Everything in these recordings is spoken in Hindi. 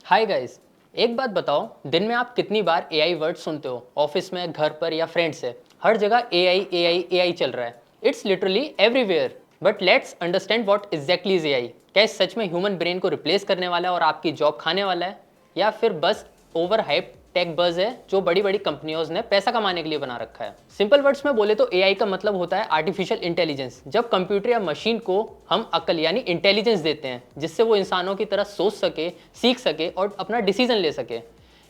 Hi guys. एक बात बताओ, दिन में आप कितनी बार एआई वर्ड सुनते हो? ऑफिस में, घर पर या फ्रेंड से? हर जगह एआई एआई एआई चल रहा है। It's literally everywhere. But let's understand what exactly is AI. क्या ये सच में ह्यूमन ब्रेन को रिप्लेस करने वाला है और आपकी जॉब खाने वाला है, या फिर बस ओवर हाइप टेक बज है जो बड़ी बड़ी कंपनियों ने पैसा कमाने के लिए बना रखा है? सिंपल वर्ड्स में बोले तो एआई का मतलब होता है आर्टिफिशियल इंटेलिजेंस। जब कंप्यूटर या मशीन को हम अकल यानी इंटेलिजेंस देते हैं जिससे वो इंसानों की तरह सोच सके, सीख सके और अपना डिसीजन ले सके।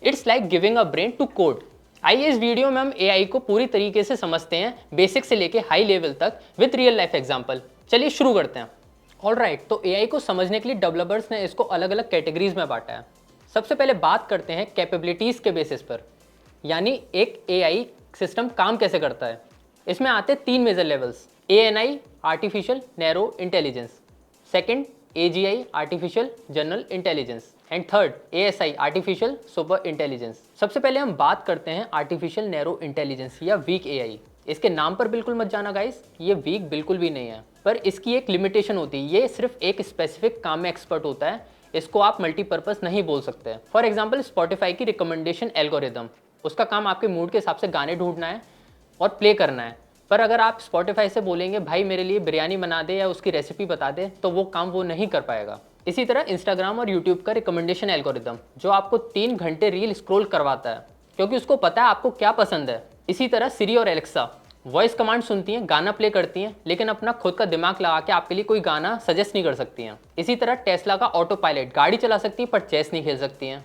It's like giving a brain to code. आइए इस वीडियो में हम एआई को पूरी तरीके से समझते हैं, बेसिक से लेके हाई लेवल तक विद रियल लाइफ एग्जांपल। चलिए शुरू करते हैं। ऑलराइट, तो एआई को समझने के लिए डेवलपर्स ने इसको अलग अलग कैटेगरीज में बांटा है। सबसे पहले बात करते हैं कैपेबिलिटीज़ के बेसिस पर, यानी एक एआई सिस्टम काम कैसे करता है। इसमें आते हैं तीन major levels: ANI artificial narrow intelligence, second AGI artificial general intelligence, and third ASI artificial super intelligence. सबसे पहले हम बात करते हैं आर्टिफिशियल नैरो इंटेलिजेंस या वीक एआई। इसके नाम पर बिल्कुल मत जाना गाइस, ये वीक बिल्कुल भी नहीं है, पर इसकी एक लिमिटेशन होती है। ये सिर्फ एक स्पेसिफिक काम में एक्सपर्ट होता है, इसको आप मल्टीपर्पज़ नहीं बोल सकते। फॉर एग्जाम्पल स्पॉटिफाई की रिकमेंडेशन एल्गोरिदम, उसका काम आपके मूड के हिसाब से गाने ढूंढना है और प्ले करना है। पर अगर आप स्पॉटिफाई से बोलेंगे भाई मेरे लिए बिरयानी बना दे या उसकी रेसिपी बता दे, तो वो काम वो नहीं कर पाएगा। इसी तरह इंस्टाग्राम और यूट्यूब का रिकमेंडेशन एल्गोरिदम, जो आपको 3 घंटे रील स्क्रॉल करवाता है क्योंकि उसको पता है आपको क्या पसंद है। इसी तरह सिरी और एलेक्सा वॉइस कमांड सुनती हैं, गाना प्ले करती हैं, लेकिन अपना खुद का दिमाग लगा के आपके लिए कोई गाना सजेस्ट नहीं कर सकती हैं। इसी तरह टेस्ला का ऑटो पायलट गाड़ी चला सकती है पर चेस नहीं खेल सकती हैं।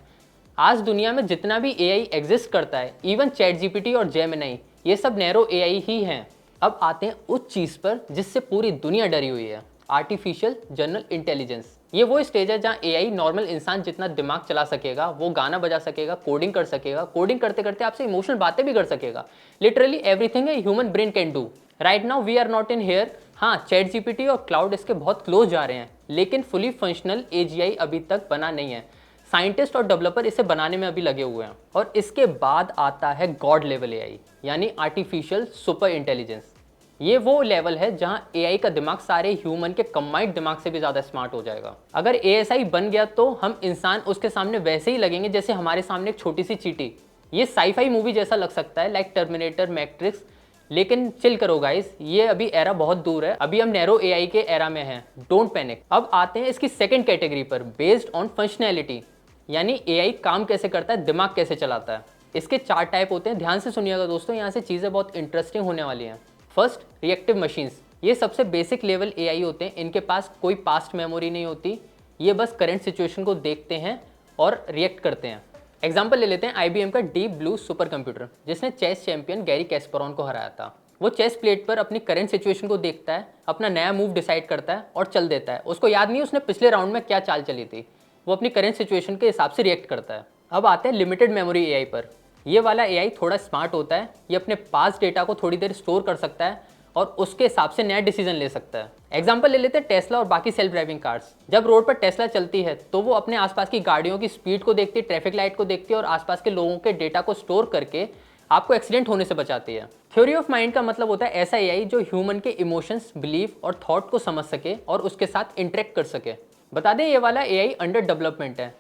आज दुनिया में जितना भी एआई एग्जिस्ट करता है, इवन चैट जीपीटी और जेमिनी, ये सब नैरो एआई ही हैं। अब आते हैं उस चीज़ पर जिससे पूरी दुनिया डरी हुई है, आर्टिफिशियल जनरल इंटेलिजेंस। ये वो स्टेज है जहाँ एआई नॉर्मल इंसान जितना दिमाग चला सकेगा, वो गाना बजा सकेगा, कोडिंग कर सकेगा, कोडिंग करते करते आपसे इमोशनल बातें भी कर सकेगा। Literally everything a human brain can do. Right now we are not in here. हाँ, चैट जीपीटी और क्लाउड इसके बहुत क्लोज जा रहे हैं, लेकिन फुली फंक्शनल एजीआई अभी तक बना नहीं है। साइंटिस्ट और डेवलपर इसे बनाने में अभी लगे हुए हैं। और इसके बाद आता है गॉड लेवल एआई, यानी आर्टिफिशियल सुपर इंटेलिजेंस। ये वो लेवल है जहां एआई का दिमाग सारे ह्यूमन के कंबाइंड दिमाग से भी ज़्यादा स्मार्ट हो जाएगा। अगर एएसआई बन गया तो हम इंसान उसके सामने वैसे ही लगेंगे जैसे हमारे सामने एक छोटी सी चींटी। ये साईफाई मूवी जैसा लग सकता है, लाइक टर्मिनेटर, मैट्रिक्स, लेकिन चिल करो गाइस, ये अभी एरा बहुत दूर है। अभी हम नैरो एआई के एरा में हैं, डोंट पैनिक। अब आते हैं इसकी सेकंड कैटेगरी पर, बेस्ड ऑन फंक्शनैलिटी, यानी एआई काम कैसे करता है, दिमाग कैसे चलाता है। इसके 4 टाइप होते हैं, ध्यान से सुनिएगा दोस्तों, यहाँ से चीज़ें बहुत इंटरेस्टिंग होने वाली हैं। First, reactive machines. ये सबसे बेसिक लेवल एआई होते हैं, इनके पास कोई पास्ट मेमोरी नहीं होती, ये बस करंट सिचुएशन को देखते हैं और रिएक्ट करते हैं। एग्जाम्पल ले लेते हैं आईबीएम का डीप ब्लू सुपर कंप्यूटर, जिसने चेस चैंपियन गैरी कैस्परॉन को हराया था। वो चेस प्लेट पर अपनी करंट सिचुएशन को देखता है, अपना नया मूव डिसाइड करता है और चल देता है। उसको याद नहीं उसने पिछले राउंड में क्या चाल चली थी, वो अपनी करंट सिचुएशन के हिसाब से रिएक्ट करता है। अब आते हैं लिमिटेड मेमोरी एआई पर। ये वाला एआई थोड़ा स्मार्ट होता है, ये अपने पास डेटा को थोड़ी देर स्टोर कर सकता है और उसके हिसाब से नया डिसीजन ले सकता है। एग्जाम्पल ले लेते हैं टेस्ला और बाकी सेल्फ ड्राइविंग कार्स। जब रोड पर टेस्ला चलती है तो वो अपने आसपास की गाड़ियों की स्पीड को देखती है, ट्रैफिक लाइट को देखती है और आसपास के लोगों के डेटा को स्टोर करके आपको एक्सीडेंट होने से बचाती है। थ्योरी ऑफ माइंड का मतलब होता है ऐसा एआई जो ह्यूमन के इमोशंस, बिलीफ और थॉट को समझ सके और उसके साथ इंटरेक्ट कर सके। बता दें ये वाला एआई अंडर डेवलपमेंट है,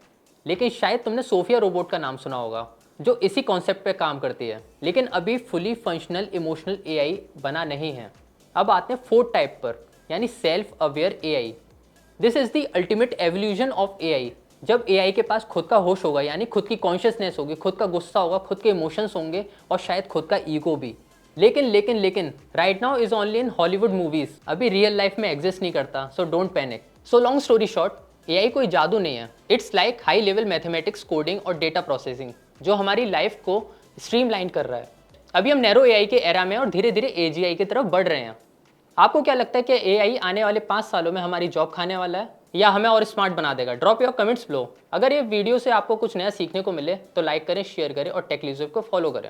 लेकिन शायद तुमने सोफिया रोबोट का नाम सुना होगा जो इसी कॉन्सेप्ट पे काम करती है, लेकिन अभी फुली फंक्शनल इमोशनल एआई बना नहीं है। अब आते हैं फोर्थ टाइप पर, यानी self aware AI. This is the ultimate evolution of AI. जब एआई के पास खुद का होश होगा, यानी खुद की कॉन्शियसनेस होगी, खुद का गुस्सा होगा, खुद के इमोशंस होंगे और शायद खुद का ईगो भी। लेकिन right now is only in Hollywood movies, अभी रियल लाइफ में एग्जिस्ट नहीं करता, so don't panic. So long story short, AI कोई जादू नहीं है, it's like high level mathematics, coding और डेटा प्रोसेसिंग जो हमारी लाइफ को स्ट्रीमलाइन कर रहा है। अभी हम नैरो एआई के एरा में और धीरे धीरे एजीआई की तरफ बढ़ रहे हैं। आपको क्या लगता है कि एआई आने वाले 5 सालों में हमारी जॉब खाने वाला है या हमें और स्मार्ट बना देगा? Drop your comments below. अगर ये वीडियो से आपको कुछ नया सीखने को मिले तो लाइक करें, शेयर करें और टेक लीजर को फॉलो करें।